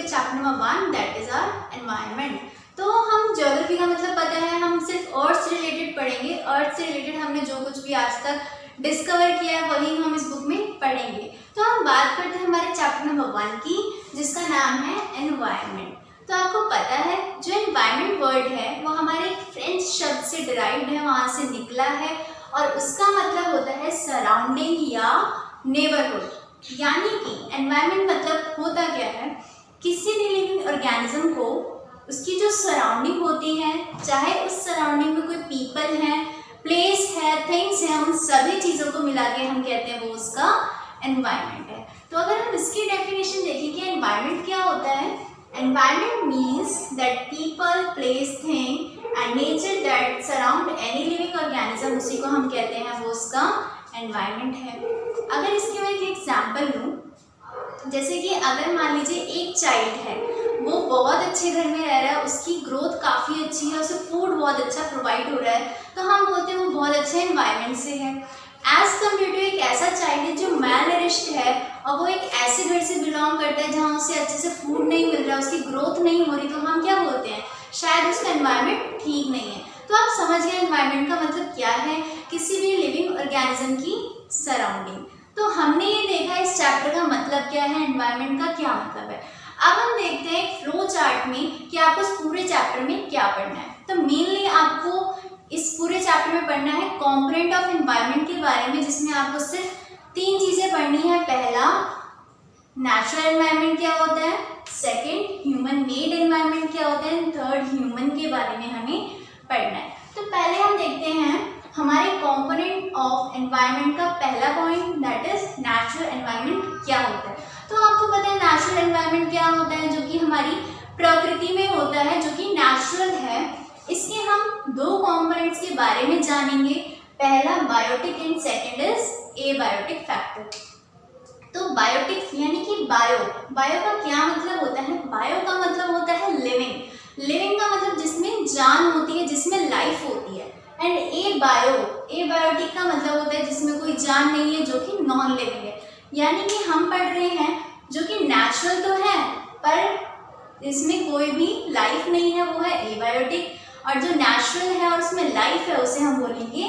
Chapter number 1 that is our environment. तो हम geography का मतलब पता है, हम सिर्फ अर्थ से रिलेटेड पढ़ेंगे। अर्थ से रिलेटेड हमने जो कुछ भी आज तक डिस्कवर किया है वही हम इस बुक में पढ़ेंगे। तो हम बात करते हैं हमारे चैप्टर नंबर 1 की, जिसका नाम है एनवायरनमेंट। तो आपको पता है जो एनवायरनमेंट वर्ड है वो हमारे फ्रेंच शब्द से डिराइव्ड है, वहाँ से निकला है, और उसका मतलब होता है सराउंडिंग या नेबरहुड। यानी कि एनवायरनमेंट मतलब होता क्या है, किसी भी लिविंग ऑर्गेनिज्म को उसकी जो सराउंडिंग होती है, चाहे उस सराउंडिंग में कोई पीपल है, प्लेस है, थिंग्स हैं, उन सभी चीज़ों को मिला के हम कहते हैं वो उसका एनवायरनमेंट है। तो अगर हम इसकी डेफिनेशन देखें कि एनवायरनमेंट क्या होता है, environment means that people, place, thing and nature that surround any living organism, उसी को हम कहते हैं वो उसका एनवायरनमेंट है। अगर इसके मैं एक एग्जाम्पल लूँ, जैसे कि अगर मान लीजिए एक चाइल्ड है, वो बहुत अच्छे घर में रह रहा है, उसकी ग्रोथ काफ़ी अच्छी है, उसे फूड बहुत अच्छा प्रोवाइड हो रहा है, तो हम बोलते हैं वो बहुत अच्छे एनवायरनमेंट से है। एज कम्पेयर टू एक ऐसा चाइल्ड है जो मैलनरिश्ड है और वो एक ऐसे घर से बिलोंग करता है जहाँ उसे अच्छे से फूड नहीं मिल रहा, उसकी ग्रोथ नहीं हो रही, तो हम क्या बोलते हैं, शायद उसका एनवायरनमेंट ठीक नहीं है। तो आप समझ गए एनवायरनमेंट का मतलब क्या है, किसी भी लिविंग ऑर्गेनिज्म की सराउंडिंग। तो हमने ये देखा इस चैप्टर का मतलब क्या है, एनवायरनमेंट का क्या मतलब है। अब हम देखते हैं एक फ्लो चार्ट में कि आपको इस पूरे चैप्टर में क्या पढ़ना है। तो मेनली आपको इस पूरे चैप्टर में पढ़ना है कॉम्पोनेंट ऑफ एनवायरनमेंट के बारे में, जिसमें आपको सिर्फ 3 चीज़ें पढ़नी है। पहला, नेचुरल एनवायरनमेंट क्या होता है, सेकेंड, ह्यूमन मेड एनवायरनमेंट क्या होता है, थर्ड, ह्यूमन के बारे में हमें पढ़ना है। तो पहले हम देखते हैं हमारे कंपोनेंट ऑफ एनवायरनमेंट का पहला point, that is natural environment क्या होता है। तो आपको पता है नेचुरल एनवायरनमेंट क्या होता है, जो कि हमारी प्रकृति में होता है, जो कि नेचुरल है। इसके हम 2 कंपोनेंट्स के बारे में जानेंगे, पहला biotic and second is abiotic factor. तो बायोटिक यानी कि बायो का क्या मतलब होता है, बायो का मतलब होता है लिविंग का मतलब जिसमें जान होती है, जिसमें लाइफ होती है। एंड एबायोटिक का मतलब होता है जिसमें कोई जान नहीं है, जो कि नॉन लिविंग है। यानी कि हम पढ़ रहे हैं जो कि नेचुरल तो है पर इसमें कोई भी लाइफ नहीं है, वो है एबायोटिक, और जो नेचुरल है और उसमें लाइफ है उसे हम बोलेंगे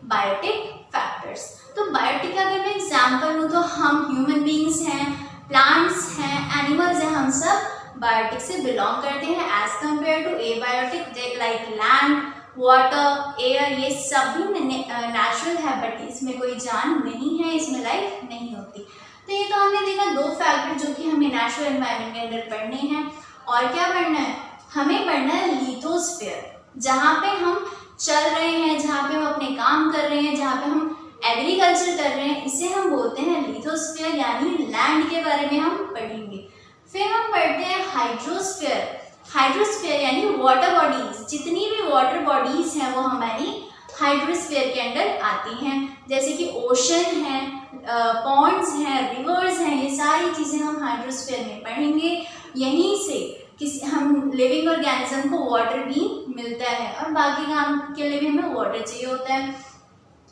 बायोटिक फैक्टर्स। तो बायोटिक का अगर मैं एग्जाम्पल लूँ तो हम ह्यूमन बींग्स हैं, प्लांट्स हैं, एनिमल्स हैं, हम सब बायोटिक से बिलोंग करते हैं as compare to abiotic, like land, water, air, ये सब भी नेचुरल है बट इसमें कोई जान नहीं है, इसमें लाइफ नहीं होती। तो ये तो हमने देखा 2 फैक्टर जो कि हमें नेचुरल एनवायरनमेंट के अंदर पढ़ने हैं। और क्या पढ़ना है, हमें पढ़ना है लिथोस्फीयर, जहाँ पे हम चल रहे हैं, जहाँ पे हम अपने काम कर रहे हैं, जहाँ पे हम एग्रीकल्चर कर रहे हैं, इसे हम बोलते हैं लिथोस्फीयर, यानी लैंड के बारे में हम पढ़ेंगे। फिर हम पढ़ते हैं हाइड्रोस्फीयर यानी वाटर बॉडीज, जितनी भी वाटर बॉडीज हैं वो हमारी हाइड्रोस्फीयर के अंदर आती हैं, जैसे कि ओशन है, पॉन्ड्स हैं, रिवर्स हैं, ये सारी चीज़ें हम हाइड्रोस्फीयर में पढ़ेंगे। यहीं से हम लिविंग ऑर्गेनिज्म को वाटर भी मिलता है और बाकी काम के लिए भी हमें वाटर चाहिए होता है।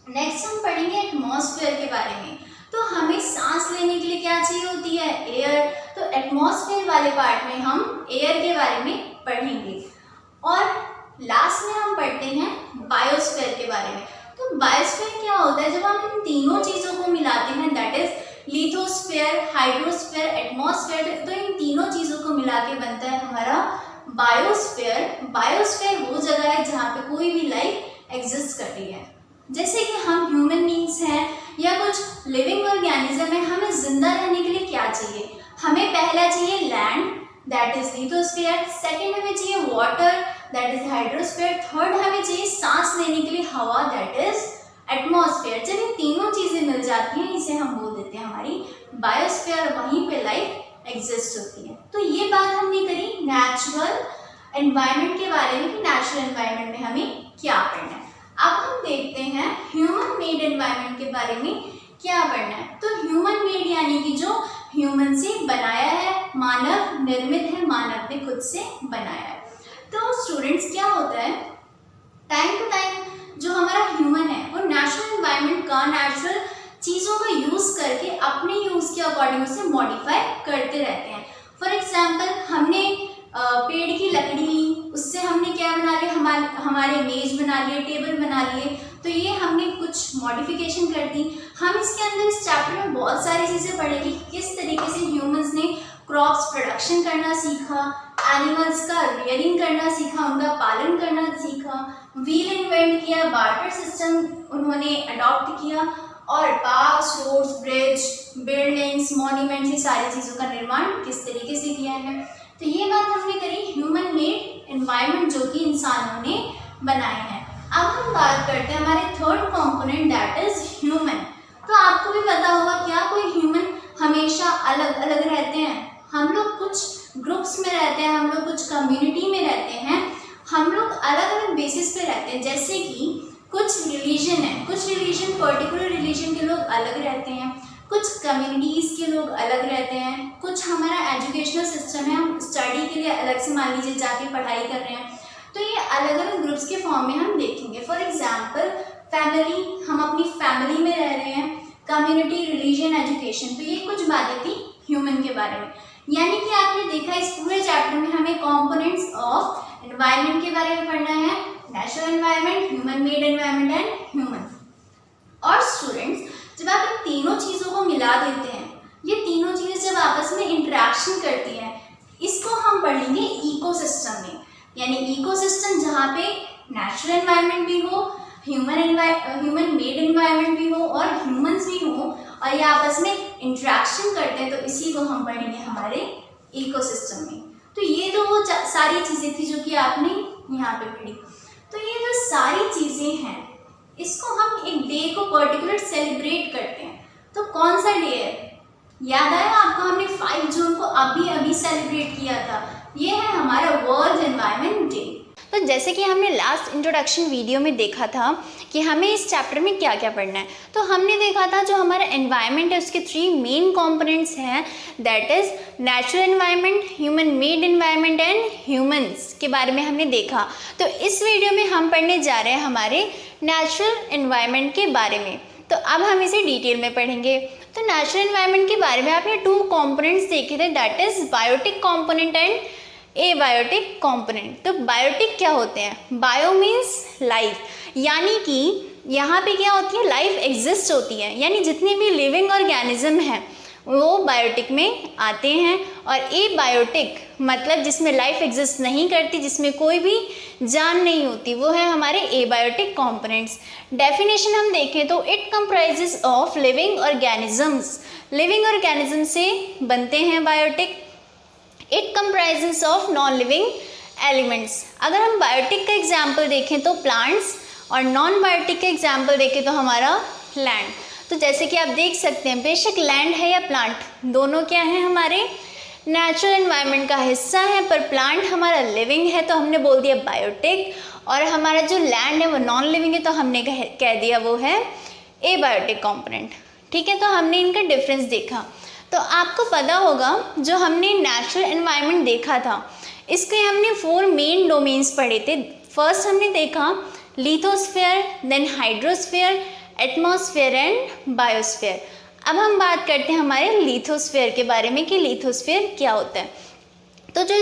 नेक्स्ट हम पढ़ेंगे एटमॉस्फेयर के बारे में। तो हमें सांस लेने के लिए क्या चाहिए होती है, एयर। तो एटमॉस्फेयर वाले पार्ट में हम एयर के बारे में पढ़ेंगे। और लास्ट में हम पढ़ते हैं बायोस्फीयर के बारे में। तो बायोस्फीयर क्या होता है, जब हम इन तीनों चीज़ों को मिलाते हैं, that is lithosphere, hydrosphere, atmosphere, तो इन तीनों चीज़ों को मिला के बनता है हमारा बायोस्फीयर। बायोस्फीयर वो जगह है जहाँ पे कोई भी लाइफ एग्जिस्ट कर रही है, जैसे कि हम ह्यूमन बींग्स हैं या कुछ लिविंग ऑर्गेनिज्म है। हमें जिंदा रहने के लिए क्या चाहिए, हमें पहला चाहिए land, that is lithosphere, second हमें चाहिए water, that is hydrosphere, third हमें चाहिए सांस लेने के लिए हवा, दैट इज एटमॉस्फेयर। जब ये तीनों चीज़ें मिल जाती हैं इसे हम बोल देते हैं हमारी बायोस्फीयर, वहीं पे लाइफ एग्जिस्ट होती है। तो ये बात हमने करी नेचुरल एनवायरनमेंट के बारे में कि नेचुरल एनवायरनमेंट में हमें क्या पढ़ना है। अब हम देखते हैं ह्यूमन मेड एनवायरनमेंट के बारे में क्या पढ़ना है। तो ह्यूमन मेड यानी कि जो ह्यूमन से बनाया है, मानव निर्मित है, मानव ने खुद से बनाया है। तो स्टूडेंट्स क्या होता है, टाइम टू टाइम जो हमारा ह्यूमन है वो नेचुरल एनवायरनमेंट का, नेचुरल चीज़ों का यूज़ करके अपने यूज़ के अकॉर्डिंग उसे मॉडिफाई करते रहते हैं। फॉर एग्जाम्पल एग्जांपल हमने पेड़ की लकड़ी ली, उससे हमने क्या बना लिया, हमारे मेज बना लिए, टेबल बना लिए। तो ये हमने कुछ मॉडिफिकेशन कर दी। हम इसके अंदर इस चैप्टर में बहुत सारी चीज़ें पढ़ेंगे, किस तरीके से ह्यूमंस ने क्रॉप्स प्रोडक्शन करना सीखा, एनिमल्स का रियरिंग करना सीखा, उनका पालन करना सीखा, व्हील इन्वेंट किया, बार्टर सिस्टम उन्होंने अडॉप्ट किया, और parks, roads, bridge, buildings, monuments, ये सारी चीज़ों का निर्माण किस तरीके से किया है। तो ये बात हमने करी ह्यूमन मेड एनवायरनमेंट, जो कि इंसानों ने बनाए हैं। अब हम बात करते हैं हमारे third component, that is human. तो आपको भी पता होगा क्या कोई ह्यूमन हमेशा अलग अलग रहते हैं? हम लोग कुछ ग्रुप्स में रहते हैं, हम लोग कुछ कम्युनिटी में रहते हैं, हम लोग अलग अलग बेसिस पे रहते हैं। जैसे कि कुछ रिलीजन है, कुछ रिलीजन, पर्टिकुलर रिलीजन के लोग अलग रहते हैं, कुछ कम्युनिटीज़ के लोग अलग रहते हैं, कुछ हमारा एजुकेशनल सिस्टम है, हम स्टडी के लिए अलग से मान लीजिए जाके पढ़ाई कर रहे हैं। तो ये अलग अलग ग्रुप्स के फॉर्म में हम देखेंगे। फॉर एग्जांपल फैमिली, हम अपनी फैमिली में रह रहे हैं, कम्युनिटी, रिलीजन, एजुकेशन। तो ये कुछ बातें थी ह्यूमन के बारे में। यानी कि आपने देखा इस पूरे चैप्टर में हमें कंपोनेंट्स ऑफ एनवायरनमेंट के बारे में पढ़ना है, natural environment, human made environment and human. और स्टूडेंट्स, जब आप इन तीनों चीज़ों को मिला देते हैं, ये तीनों चीज़ें जब आपस में इंटरेक्शन करती हैं, इसको हम पढ़ेंगे इकोसिस्टम में। यानी इकोसिस्टम जहाँ पे नेचुरल एनवायरनमेंट भी हो, ह्यूमन मेड एनवायरनमेंट भी हो और ह्यूमंस भी हो, और ये आपस में इंटरेक्शन करते हैं, तो इसी को हम पढ़ेंगे हमारे इकोसिस्टम में। तो ये तो वो सारी चीज़ें थी जो कि आपने यहाँ पे पढ़ी। तो ये जो सारी चीज़ें हैं, इसको हम एक डे को पर्टिकुलर सेलिब्रेट करते हैं। तो कौन सा डे है? याद आया आपको? हमने 5 जून को अभी सेलिब्रेट किया था। ये है हमारा वर्ल्ड एनवायरनमेंट डे। तो जैसे कि हमने लास्ट इंट्रोडक्शन वीडियो में देखा था कि हमें इस चैप्टर में क्या क्या पढ़ना है, तो हमने देखा था जो हमारा एनवायरनमेंट है उसके 3 मेन कंपोनेंट्स हैं, that is natural environment, human made environment and humans के बारे में हमने देखा। तो इस वीडियो में हम पढ़ने जा रहे हैं हमारे नेचुरल एनवायरनमेंट के बारे में। तो अब हम इसे डिटेल में पढ़ेंगे। तो नेचुरल एनवायरनमेंट के बारे में आपने 2 कंपोनेंट्स देखे थे, that is biotic component and abiotic component. तो बायोटिक क्या होते हैं? बायो मीन्स लाइफ, यानी कि यहाँ पे क्या होती है, लाइफ एग्जिस्ट होती है, यानी जितने भी लिविंग ऑर्गेनिज्म हैं वो बायोटिक में आते हैं। और एबायोटिक मतलब जिसमें लाइफ एग्जिस्ट नहीं करती, जिसमें कोई भी जान नहीं होती, वो है हमारे एबायोटिक कंपोनेंट्स। डेफिनेशन हम देखें तो it comprises of living organisms, living organism से बनते हैं biotic. It comprises of non living elements. अगर हम बायोटिक का एग्जाम्पल देखें तो प्लांट्स, और नॉन बायोटिक का एग्जाम्पल देखें तो हमारा लैंड। तो जैसे कि आप देख सकते हैं, बेशक लैंड है या प्लांट, दोनों क्या है, हमारे नेचुरल एनवायरनमेंट का हिस्सा है, पर प्लांट हमारा लिविंग है तो हमने बोल दिया बायोटिक, और हमारा जो लैंड है वो नॉन लिविंग है तो हमने कह दिया वो है एबायोटिक कंपोनेंट। ठीक है, तो हमने इनका डिफरेंस देखा। तो आपको पता होगा जो हमने नेचुरल एनवायरनमेंट देखा था, इसके हमने 4 मेन डोमेन्स पढ़े थे। फर्स्ट हमने देखा lithosphere, then hydrosphere, atmosphere and biosphere. अब हम बात करते हैं हमारे लिथोस्फीयर के बारे में कि लिथोस्फीयर क्या होता है। तो जो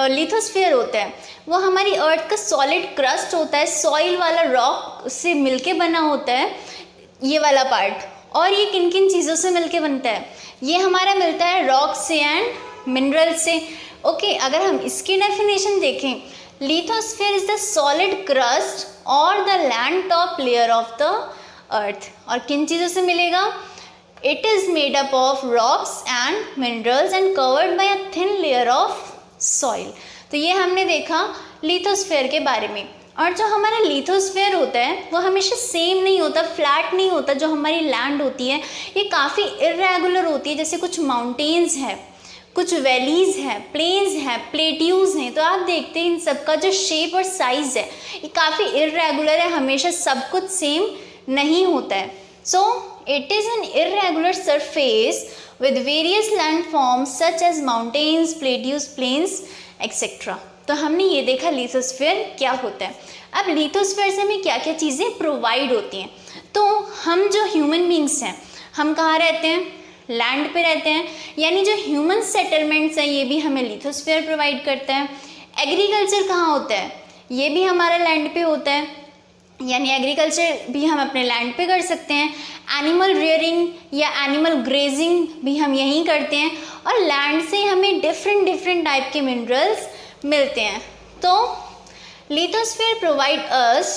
लिथोस्फीयर होता है वो हमारी अर्थ का सॉलिड क्रस्ट होता है, सॉइल वाला रॉक से मिलके बना होता है ये वाला पार्ट। और ये किन किन चीज़ों से मिलके बनता है? ये हमारा मिलता है रॉक से एंड मिनरल से। ओके, अगर हम इसकी डेफिनेशन देखें, lithosphere is the solid crust और the land top layer of the earth. और किन चीज़ों से मिलेगा? It is made up of rocks and minerals and covered by a thin layer of soil. तो ये हमने देखा लिथोस्फीयर के बारे में। और जो हमारा लिथोस्फीयर होता है वो हमेशा सेम नहीं होता, फ्लैट नहीं होता। जो हमारी लैंड होती है ये काफ़ी इरेगुलर होती है, जैसे कुछ माउंटेन्स हैं, कुछ वैलीज़ हैं, प्लेन्स हैं, प्लेट्यूज़ हैं। तो आप देखते हैं इन सब का जो शेप और साइज़ है ये काफ़ी इरेगुलर है, हमेशा सब कुछ सेम नहीं होता है। So it is an irregular surface with various land forms such as mountains, plateaus, plains etcetera. तो हमने ये देखा लिथोस्फीयर क्या होता है। अब लिथोस्फीयर से हमें क्या क्या चीज़ें प्रोवाइड होती हैं। तो हम जो ह्यूमन बींग्स हैं, हम कहाँ रहते हैं? लैंड पे रहते हैं, यानी जो ह्यूमन सेटलमेंट्स हैं ये भी हमें लिथोस्फीयर प्रोवाइड करता है। एग्रीकल्चर कहाँ होता है, ये भी हमारा लैंड पे होता है, यानी एग्रीकल्चर भी हम अपने लैंड पे कर सकते हैं। एनिमल रियरिंग या एनिमल ग्रेजिंग भी हम यहीं करते हैं, और लैंड से हमें डिफरेंट टाइप के मिनरल्स मिलते हैं। तो lithosphere provide us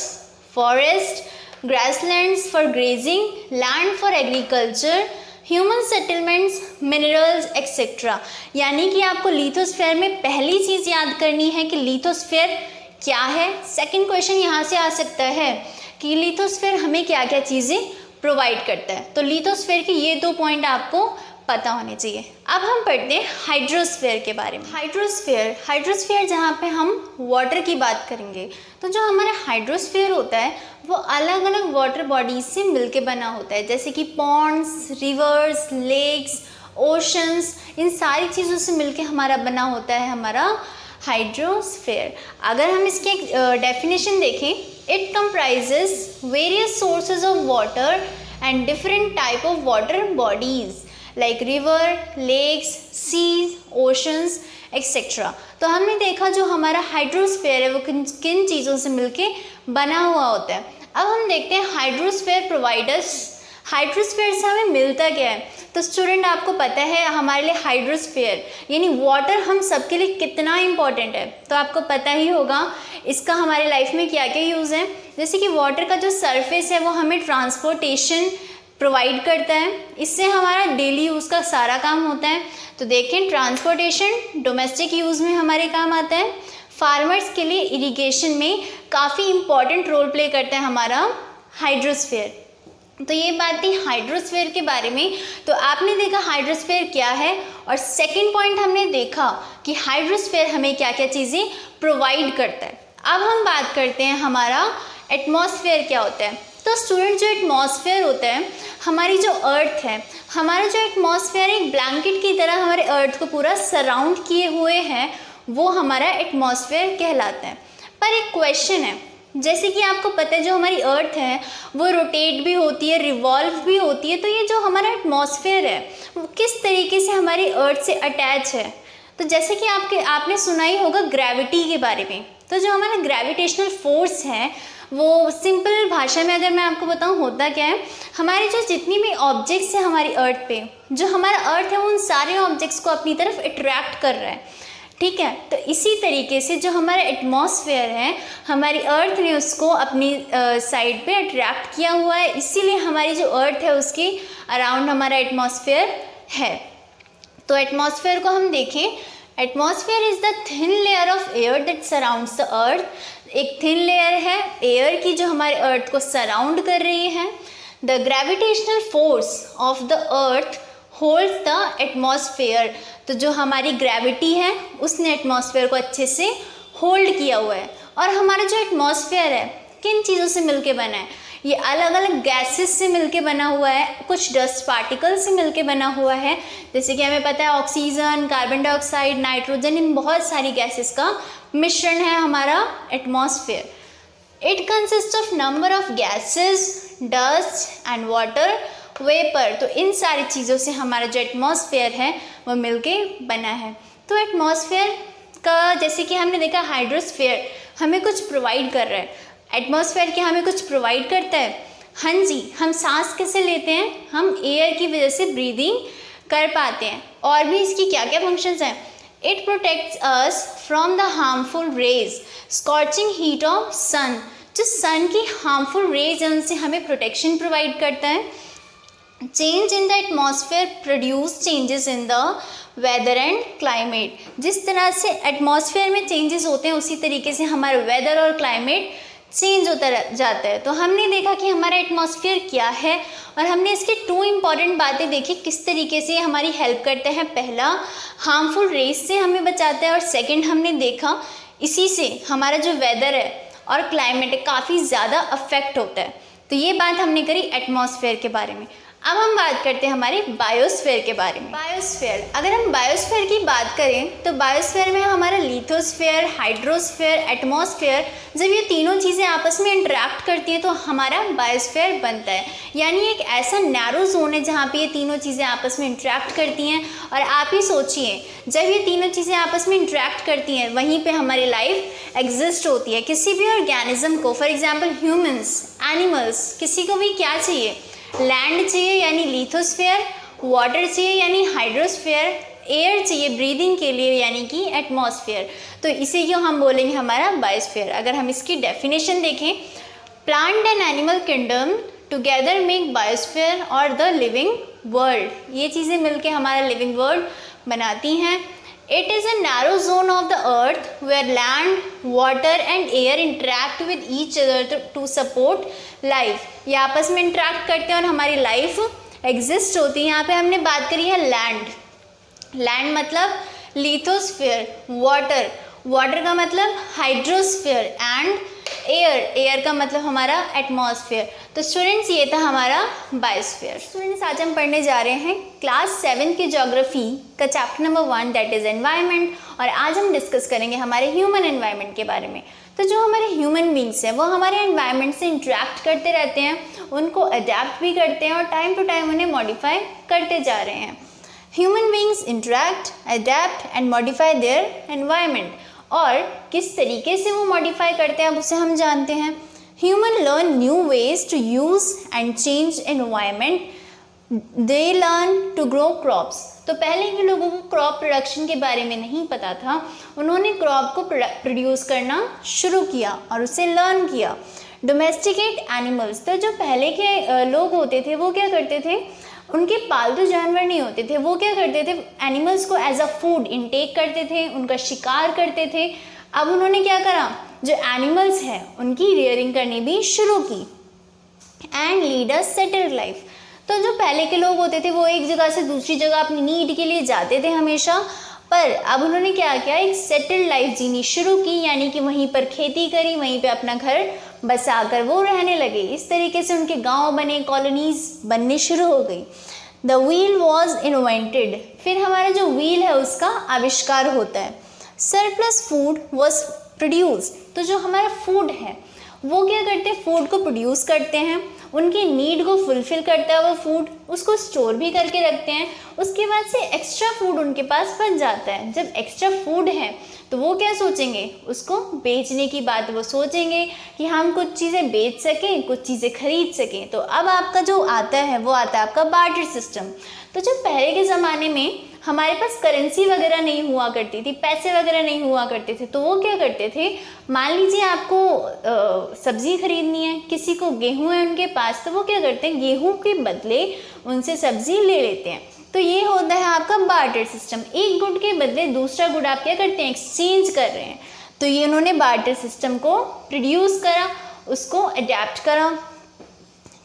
forest, grasslands for grazing, land for agriculture, human settlements, minerals etcetera. यानी कि आपको लिथोस्फीयर में पहली चीज़ याद करनी है कि लिथोस्फीयर क्या है। सेकंड क्वेश्चन यहाँ से आ सकता है कि लिथोस्फीयर हमें क्या क्या चीज़ें प्रोवाइड करता है। तो लिथोस्फीयर के ये 2 पॉइंट आपको पता होने चाहिए। अब हम पढ़ते हैं हाइड्रोस्फीयर के बारे में। हाइड्रोस्फीयर जहाँ पे हम वाटर की बात करेंगे, तो जो हमारा हाइड्रोस्फीयर होता है वो अलग अलग वाटर बॉडीज से मिलके बना होता है, जैसे कि पॉन्ड्स, रिवर्स, लेक्स, ओशंस, इन सारी चीज़ों से मिलके हमारा बना होता है हमारा हाइड्रोस्फीयर। अगर हम इसकी एक डेफिनेशन देखें, it comprises various sources of water and different type of water bodies like river, lakes, seas, oceans etcetera. तो हमने देखा जो हमारा हाइड्रोस्फीयर है वो किन चीज़ों से मिलके बना हुआ होता है। अब हम देखते हैं हाइड्रोस्फीयर प्रोवाइडर्स, हाइड्रोस्फीयर से हमें मिलता क्या है। तो स्टूडेंट आपको पता है हमारे लिए हाइड्रोस्फीयर यानी वाटर हम सबके लिए कितना इम्पॉर्टेंट है, तो आपको पता ही होगा इसका हमारे लाइफ में क्या क्या यूज़ है। जैसे कि वाटर का जो सरफेस है वो हमें ट्रांसपोर्टेशन प्रोवाइड करता है, इससे हमारा डेली यूज़ का सारा काम होता है। तो देखें ट्रांसपोर्टेशन डोमेस्टिक यूज़ में हमारे काम आता है, फार्मर्स के लिए इरिगेशन में काफ़ी इम्पॉर्टेंट रोल प्ले करता है हमारा हाइड्रोस्फीयर। तो ये बात थी हाइड्रोस्फीयर के बारे में। तो आपने देखा हाइड्रोस्फीयर क्या है, और सेकंड पॉइंट हमने देखा कि हाइड्रोस्फीयर हमें क्या क्या चीज़ें प्रोवाइड करता है। अब हम बात करते हैं हमारा एटमॉस्फेयर क्या होता है। तो स्टूडेंट जो एटमॉस्फेयर होता है, हमारी जो अर्थ है, हमारा जो एटमॉस्फेयर एक ब्लैंकेट की तरह हमारे अर्थ को पूरा सराउंड किए हुए हैं, वो हमारा एटमॉस्फेयर कहलाता है। पर एक क्वेश्चन है, जैसे कि आपको पता है जो हमारी अर्थ है वो रोटेट भी होती है, रिवॉल्व भी होती है, तो ये जो हमारा एटमॉस्फेयर है वो किस तरीके से हमारी अर्थ से अटैच है। तो जैसे कि आपने सुना ही होगा ग्रेविटी के बारे में। तो जो हमारा ग्रेविटेशनल फोर्स है वो सिंपल भाषा में अगर मैं आपको बताऊं होता क्या है, हमारे जो जितनी भी ऑब्जेक्ट्स हैं हमारी अर्थ पे, जो हमारा अर्थ है वो उन सारे ऑब्जेक्ट्स को अपनी तरफ अट्रैक्ट कर रहा है, ठीक है। तो इसी तरीके से जो हमारा एटमॉस्फेयर है, हमारी अर्थ ने उसको अपनी साइड पे अट्रैक्ट किया हुआ है, इसीलिए हमारी जो अर्थ है उसके अराउंड हमारा एटमॉस्फेयर है। तो एटमॉस्फेयर को हम देखें, atmosphere is the thin layer of air that surrounds the earth. एक थिन लेयर है एयर की जो हमारे अर्थ को सराउंड कर रही है। The gravitational force of the earth holds the atmosphere. तो जो हमारी ग्रेविटी है उसने एटमॉस्फेयर को अच्छे से होल्ड किया हुआ है। और हमारा जो एटमॉस्फेयर है किन चीज़ों से मिलके बना है, ये अलग अलग गैसेस से मिलके बना हुआ है, कुछ डस्ट पार्टिकल से मिलके बना हुआ है। जैसे कि हमें पता है ऑक्सीजन, कार्बन डाइऑक्साइड, नाइट्रोजन, इन बहुत सारी गैसेस का मिश्रण है हमारा atmosphere. It consist of number of gases, dust and water vapour. तो इन सारी चीज़ों से हमारा जो एटमॉस्फेयर है वो मिलके बना है। तो एटमॉस्फेयर का जैसे कि हमने देखा हाइड्रोस्फेयर हमें कुछ प्रोवाइड कर रहा है, एटमॉस्फेयर क्या हमें कुछ प्रोवाइड करता है? हाँ जी, हम सांस कैसे लेते हैं? हम एयर की वजह से ब्रीदिंग कर पाते हैं। और भी इसकी क्या क्या फंक्शंस हैं? It protects us from the harmful rays, scorching heat of sun. जो सन की हार्मफुल रेज है उनसे हमें प्रोटेक्शन प्रोवाइड करता है। Change in the atmosphere produce changes in the weather and climate. जिस तरह से एटमॉस्फेयर में चेंजेस होते हैं उसी तरीके से हमारा वेदर और क्लाइमेट चेंज होता जाता है। तो हमने देखा कि हमारा एटमॉस्फेयर क्या है और हमने इसके 2 इम्पॉर्टेंट बातें देखी किस तरीके से हमारी हेल्प करते हैं। पहला, हार्मफुल रेज से हमें बचाता है, और सेकंड हमने देखा इसी से हमारा जो वेदर है और क्लाइमेट है काफ़ी ज़्यादा अफेक्ट होता है। तो ये बात हमने करी एटमॉस्फेयर के बारे में। अब हम बात करते हैं हमारे बायोस्फीयर के बारे में। बायोस्फीयर, अगर हम बायोस्फीयर की बात करें तो बायोस्फीयर में हमारा लिथोस्फीयर, हाइड्रोस्फीयर, एटमॉस्फेयर, जब ये तीनों चीज़ें आपस में इंटरेक्ट करती हैं तो हमारा बायोस्फीयर बनता है। यानी एक ऐसा नैरो जोन है जहाँ पे ये तीनों चीज़ें आपस में इंटरेक्ट करती हैं। और आप ही सोचिए, जब ये तीनों चीज़ें आपस में इंटरेक्ट करती हैं वहीं पर हमारी लाइफ एग्जिस्ट होती है। किसी भी ऑर्गेनिज्म को, फॉर एग्जाम्पल ह्यूमन्स, एनिमल्स, किसी को भी क्या चाहिए? लैंड चाहिए यानी लिथोस्फीयर, वाटर चाहिए यानी हाइड्रोस्फीयर, एयर चाहिए ब्रीदिंग के लिए यानी कि एटमॉस्फेयर। तो इसी को हम बोलेंगे हमारा बायोस्फीयर। अगर हम इसकी डेफिनेशन देखें, plant and animal kingdom together make biosphere और द लिविंग वर्ल्ड। ये चीज़ें मिलके हमारा लिविंग वर्ल्ड बनाती हैं। It is a narrow zone of the earth where land, water and air interact with each other to support life. ये आपस में इंटरेक्ट करते हैं और हमारी लाइफ एग्जिस्ट होती है। यहाँ पे हमने बात करी है लैंड। लैंड मतलब लिथोस्फीयर, वाटर, वाटर का मतलब हाइड्रोस्फीयर एंड एयर, एयर का मतलब हमारा एटमॉस्फेयर। तो स्टूडेंट्स ये था हमारा बायोस्फीयर। स्टूडेंट्स आज हम पढ़ने जा रहे हैं क्लास 7 की ज्योग्राफी का chapter number 1 that is environment. और आज हम डिस्कस करेंगे हमारे ह्यूमन एनवायरनमेंट के बारे में। तो जो हमारे ह्यूमन बींग्स हैं वो हमारे एनवायरनमेंट से इंटरेक्ट करते रहते हैं, उनको अडेप्ट भी करते हैं और टाइम टू टाइम उन्हें मॉडिफाई करते जा रहे हैं। Human beings interact, adapt and modify their environment. और किस तरीके से वो मॉडिफाई करते हैं अब उसे हम जानते हैं। Human learn new ways to use and change environment. They learn to grow crops. तो पहले के लोगों को क्रॉप प्रोडक्शन के बारे में नहीं पता था, उन्होंने क्रॉप को प्रोड्यूस करना शुरू किया और उसे लर्न किया। डोमेस्टिकेट एनिमल्स, तो जो पहले के लोग होते थे वो क्या करते थे, उनके पालतू जानवर नहीं होते थे, वो क्या करते थे, एनिमल्स को एज अ फूड इनटेक करते थे, उनका शिकार करते थे। अब उन्होंने क्या करा, जो एनिमल्स हैं उनकी रियरिंग करनी भी शुरू की and lead a settled life. तो जो पहले के लोग होते थे वो एक जगह से दूसरी जगह अपनी नीड के लिए जाते थे हमेशा, पर अब उन्होंने क्या किया, एक सेटल्ड लाइफ जीनी शुरू की, यानी कि वहीं पर खेती करी, वहीं पे अपना घर बसाकर वो रहने लगे। इस तरीके से उनके गांव बने, कॉलोनीज बनने शुरू हो गई। द व्हील वॉज इन्वेंटेड, फिर हमारा जो व्हील है उसका आविष्कार होता है। सरप्लस फूड वॉज प्रोड्यूस, तो जो हमारा फूड है वो क्या करते हैं, फूड को प्रोड्यूस करते हैं, उनकी नीड को फुलफिल करता है वो फूड, उसको स्टोर भी करके रखते हैं। उसके बाद से एक्स्ट्रा फूड उनके पास बच जाता है। जब एक्स्ट्रा फूड है तो वो क्या सोचेंगे, उसको बेचने की बात वो सोचेंगे कि हम कुछ चीज़ें बेच सकें, कुछ चीज़ें खरीद सकें। तो अब आपका जो आता है वो आता है आपका बार्टर सिस्टम। तो जब पहले के ज़माने में हमारे पास करेंसी वगैरह नहीं हुआ करती थी, पैसे वगैरह नहीं हुआ करते थे, तो वो क्या करते थे, मान लीजिए आपको सब्ज़ी खरीदनी है, किसी को गेहूँ है उनके पास, तो वो क्या करते हैं, गेहूँ के बदले उनसे सब्ज़ी ले लेते हैं। तो ये होता है आपका बार्टर सिस्टम। एक गुड के बदले दूसरा गुड आप क्या करते हैं, एक्सचेंज कर रहे हैं। तो ये उन्होंने बार्टर सिस्टम को प्रोड्यूस करा, उसको अडेप्ट करा।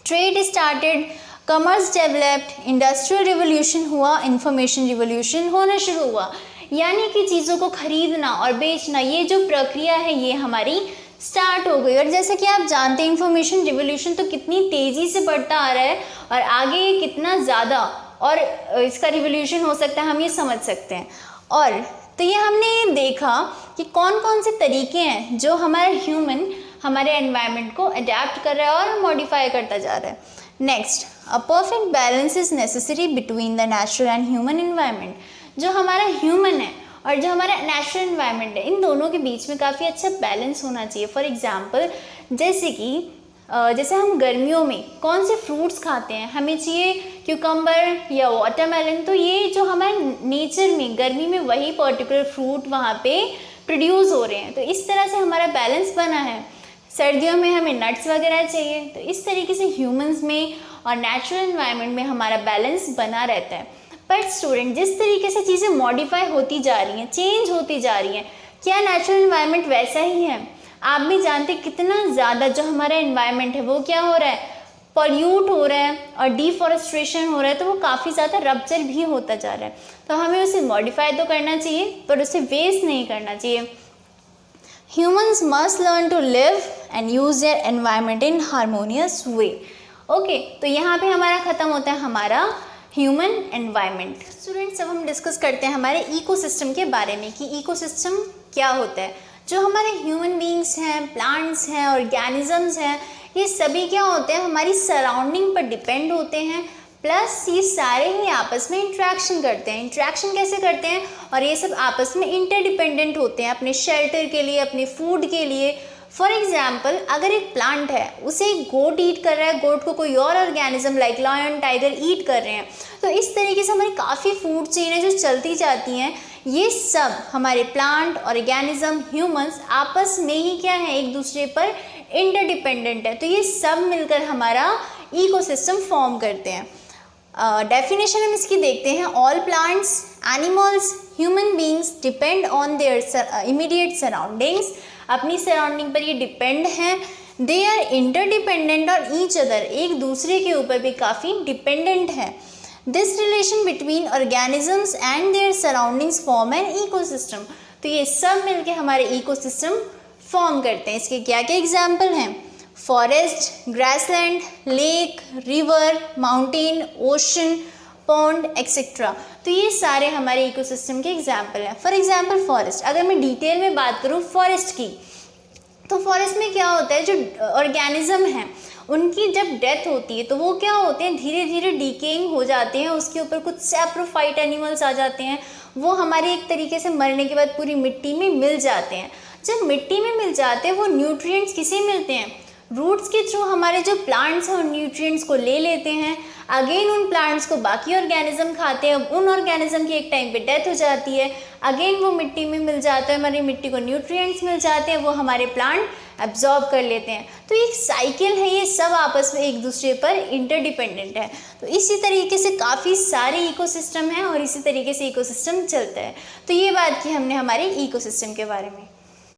Trade started, commerce developed, industrial revolution हुआ, इंफॉर्मेशन रिवोल्यूशन होना शुरू हुआ। यानी कि चीज़ों को खरीदना और बेचना, ये जो प्रक्रिया है ये हमारी स्टार्ट हो गई। और जैसे कि आप जानते हैं इंफॉर्मेशन रिवोल्यूशन तो कितनी तेज़ी से बढ़ता आ रहा है और आगे ये कितना ज़्यादा और इसका रिवोल्यूशन हो सकता है हम ये समझ सकते हैं। और तो ये हमने देखा कि कौन कौन से तरीके हैं जो हमारा ह्यूमन हमारे एनवायरनमेंट को अडेप्ट कर रहा है और मॉडिफाई करता जा रहा है। Next, a perfect balance is necessary between the natural and human environment. जो हमारा ह्यूमन है और जो हमारा नेचुरल एनवायरनमेंट है, इन दोनों के बीच में काफ़ी अच्छा बैलेंस होना चाहिए। फॉर एग्जांपल जैसे हम गर्मियों में कौन से फ्रूट्स खाते हैं, हमें चाहिए क्यूकम्बर या वाटरमेलन, तो ये जो हमारे नेचर में गर्मी में वही पर्टिकुलर फ्रूट वहाँ पे प्रोड्यूस हो रहे हैं। तो इस तरह से हमारा बैलेंस बना है। सर्दियों में हमें नट्स वगैरह चाहिए। तो इस तरीके से ह्यूमंस में और नेचुरल एनवायरनमेंट में हमारा बैलेंस बना रहता है। पर स्टूडेंट, जिस तरीके से चीज़ें मॉडिफाई होती जा रही हैं, चेंज होती जा रही हैं, क्या नेचुरल एनवायरनमेंट वैसा ही है? आप भी जानते कितना ज़्यादा जो हमारा एनवायरनमेंट है वो क्या हो रहा है, पॉल्यूट हो रहा है और डिफॉरेस्ट्रेशन हो रहा है, तो वो काफ़ी ज़्यादा रप्चर भी होता जा रहा है। तो हमें उसे मॉडिफाई तो करना चाहिए पर उसे वेस्ट नहीं करना चाहिए। Humans must learn to live and use their environment in harmonious way. Okay, तो यहाँ पे हमारा ख़त्म होता है हमारा ह्यूमन एनवायरनमेंट। स्टूडेंट्स, अब हम डिस्कस करते हैं हमारे इकोसिस्टम के बारे में कि इकोसिस्टम क्या होता है। जो हमारे ह्यूमन बींग्स हैं, प्लांट्स हैं, ऑर्गेनिजम्स हैं, ये सभी क्या होते हैं, हमारी सराउंडिंग पर डिपेंड होते हैं, प्लस ये सारे ही आपस में इंट्रैक्शन करते हैं। इंट्रैक्शन कैसे करते हैं, और ये सब आपस में इंटरडिपेंडेंट होते हैं अपने शेल्टर के लिए, अपने फूड के लिए। फॉर एग्जाम्पल, अगर एक प्लांट है, उसे एक गोट ईट कर रहा है, गोट को कोई और ऑर्गेनिज्म लाइक लायन, टाइगर ईट कर रहे हैं, तो इस तरीके से हमारी काफ़ी फूड चेन है जो चलती जाती हैं। ये सब हमारे प्लांट, ऑर्गेनिज्म, ह्यूमंस आपस में ही क्या है, एक दूसरे पर इंटरडिपेंडेंट है। तो ये सब मिलकर हमारा इकोसिस्टम फॉर्म करते हैं। डेफिनेशन हम इसकी देखते हैं। All plants, animals, human beings depend on their immediate surroundings. अपनी सराउंडिंग पर ये डिपेंड हैं। दे आर इंटरडिपेंडेंट और ईच अदर, एक दूसरे के ऊपर भी काफ़ी डिपेंडेंट है। This relation between organisms and there surroundings form an ecosystem. तो ये सब मिलके हमारे इकोसिस्टम फॉर्म करते हैं। इसके क्या क्या एग्जाम्पल हैं? Forest, grassland, lake, river, mountain, ocean, pond etcetera. तो ये सारे हमारे इकोसिस्टम के एग्जाम्पल हैं। फॉर एग्जाम्पल फॉरेस्ट, अगर मैं डिटेल में बात करूँ फॉरेस्ट की, तो फॉरेस्ट में क्या होता है, जो ऑर्गेनिज्म हैं उनकी जब डेथ होती है तो वो क्या होते हैं, धीरे धीरे डिकेइंग हो जाते हैं। उसके ऊपर कुछ सैप्रोफाइट एनिमल्स आ जाते हैं, वो हमारे एक तरीके से मरने के बाद पूरी मिट्टी में मिल जाते हैं। जब मिट्टी में मिल जाते हैं वो न्यूट्रिएंट्स किसे मिलते हैं, रूट्स के थ्रू हमारे जो प्लांट्स हैं उन न्यूट्रिएंट्स को ले लेते हैं। अगेन उन प्लांट्स को बाकी ऑर्गेनिज्म खाते हैं। उन ऑर्गेनिज्म की एक टाइम पे डेथ हो जाती है, अगेन वो मिट्टी में मिल जाता है, हमारी मिट्टी को न्यूट्रिएंट्स मिल जाते हैं, वो हमारे प्लांट एब्जॉर्ब कर लेते हैं। तो एक साइकिल है, ये सब आपस में एक दूसरे पर इंटरडिपेंडेंट है। तो इसी तरीके से काफ़ी सारे इकोसिस्टम हैं और इसी तरीके से इकोसिस्टम चलता है। तो ये बात की हमने हमारे इकोसिस्टम के बारे में।